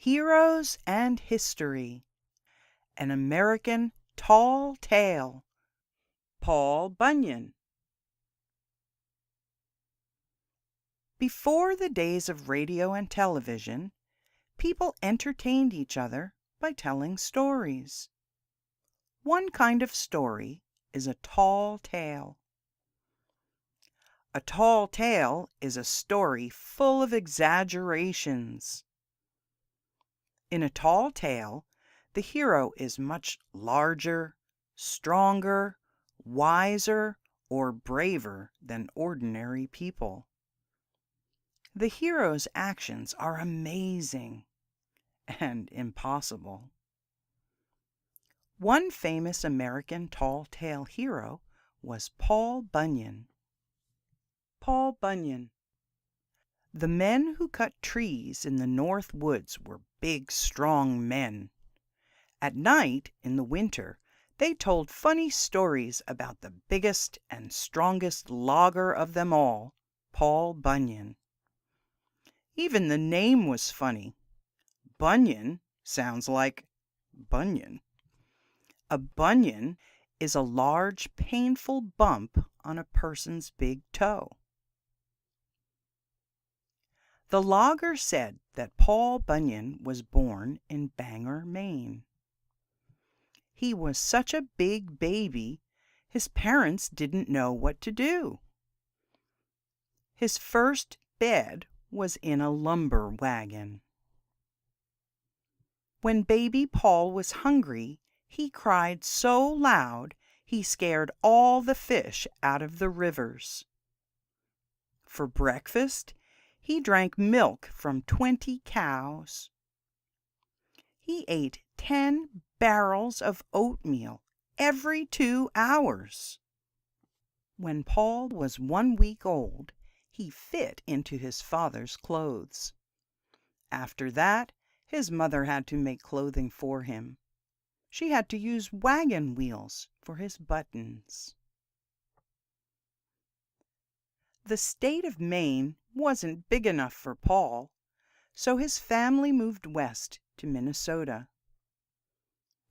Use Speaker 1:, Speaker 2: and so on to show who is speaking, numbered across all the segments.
Speaker 1: Heroes and History. An American Tall Tale. Paul Bunyan. Before the days of radio and television, people entertained each other by telling stories. One kind of story is a tall tale. A tall tale is a story full of exaggerations. In a tall tale, the hero is much larger, stronger, wiser, or braver than ordinary people. The hero's actions are amazing and impossible. One famous American tall tale hero was Paul Bunyan. Paul Bunyan. The men who cut trees in the North Woods were big, strong men. At night, in the winter, they told funny stories about the biggest and strongest logger of them all, Paul Bunyan. Even the name was funny. Bunyan sounds like bunion. A bunion is a large, painful bump on a person's big toe. The logger said that Paul Bunyan was born in Bangor, Maine. He was such a big baby, his parents didn't know what to do. His first bed was in a lumber wagon. When baby Paul was hungry, he cried so loud he scared all the fish out of the rivers. For breakfast, he drank milk from 20 cows. He ate 10 barrels of oatmeal every 2 hours. When Paul was 1 week old, he fit into his father's clothes. After that, his mother had to make clothing for him. She had to use wagon wheels for his buttons. The state of Maine wasn't big enough for Paul, so his family moved west to Minnesota.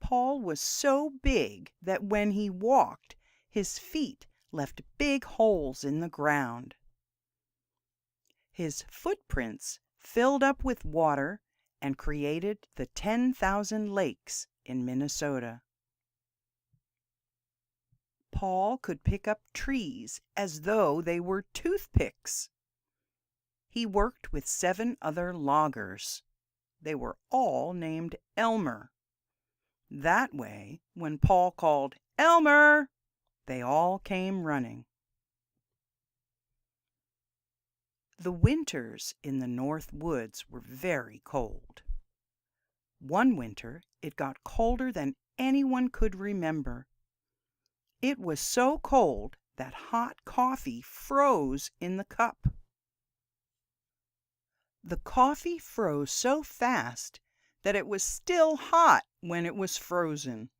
Speaker 1: Paul was so big that when he walked, his feet left big holes in the ground. His footprints filled up with water and created the 10,000 lakes in Minnesota. Paul could pick up trees as though they were toothpicks. He worked with 7 other loggers. They were all named Elmer. That way, when Paul called, "Elmer!" they all came running. The winters in the North Woods were very cold. One winter, it got colder than anyone could remember. It was so cold that hot coffee froze in the cup. The coffee froze so fast that it was still hot when it was frozen.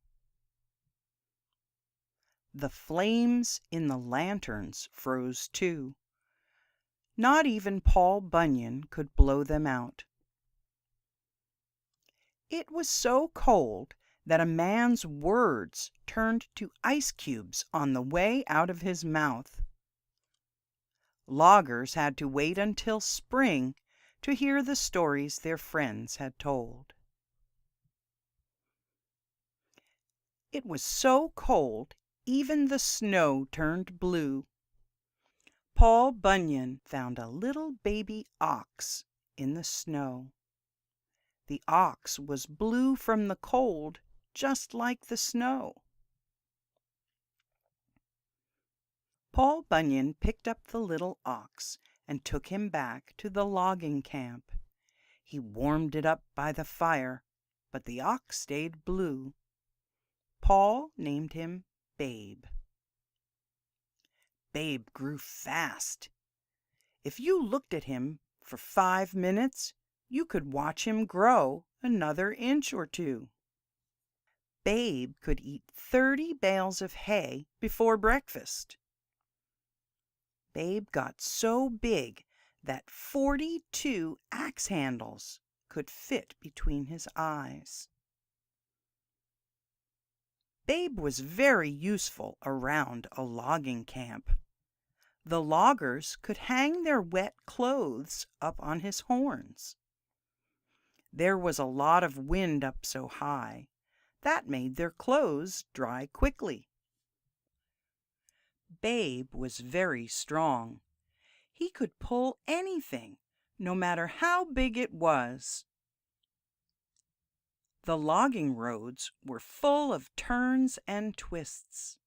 Speaker 1: The flames in the lanterns froze too. Not even Paul Bunyan could blow them out. It was so cold that a man's words turned to ice cubes on the way out of his mouth. Loggers had to wait until spring to hear the stories their friends had told. It was so cold, even the snow turned blue. Paul Bunyan found a little baby ox in the snow. The ox was blue from the cold, just like the snow. Paul Bunyan picked up the little ox and took him back to the logging camp. He warmed it up by the fire, but the ox stayed blue. Paul named him Babe. Babe grew fast. If you looked at him for 5 minutes, you could watch him grow another inch or 2. Babe could eat 30 bales of hay before breakfast. Babe got so big that 42 axe handles could fit between his eyes. Babe was very useful around a logging camp. The loggers could hang their wet clothes up on his horns. There was a lot of wind up so high. That made their clothes dry quickly. Babe was very strong. He could pull anything, no matter how big it was. The logging roads were full of turns and twists.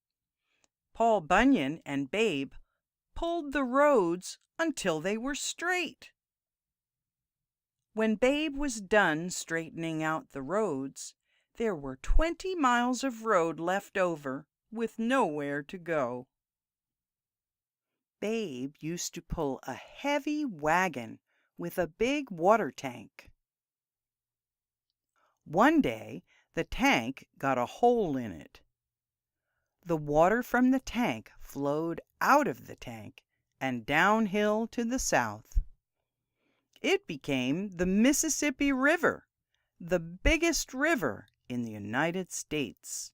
Speaker 1: Paul Bunyan and Babe pulled the roads until they were straight. When Babe was done straightening out the roads, there were 20 miles of road left over with nowhere to go. Babe used to pull a heavy wagon with a big water tank. One day, the tank got a hole in it. The water from the tank flowed out of the tank and downhill to the south. It became the Mississippi River, the biggest river in the United States.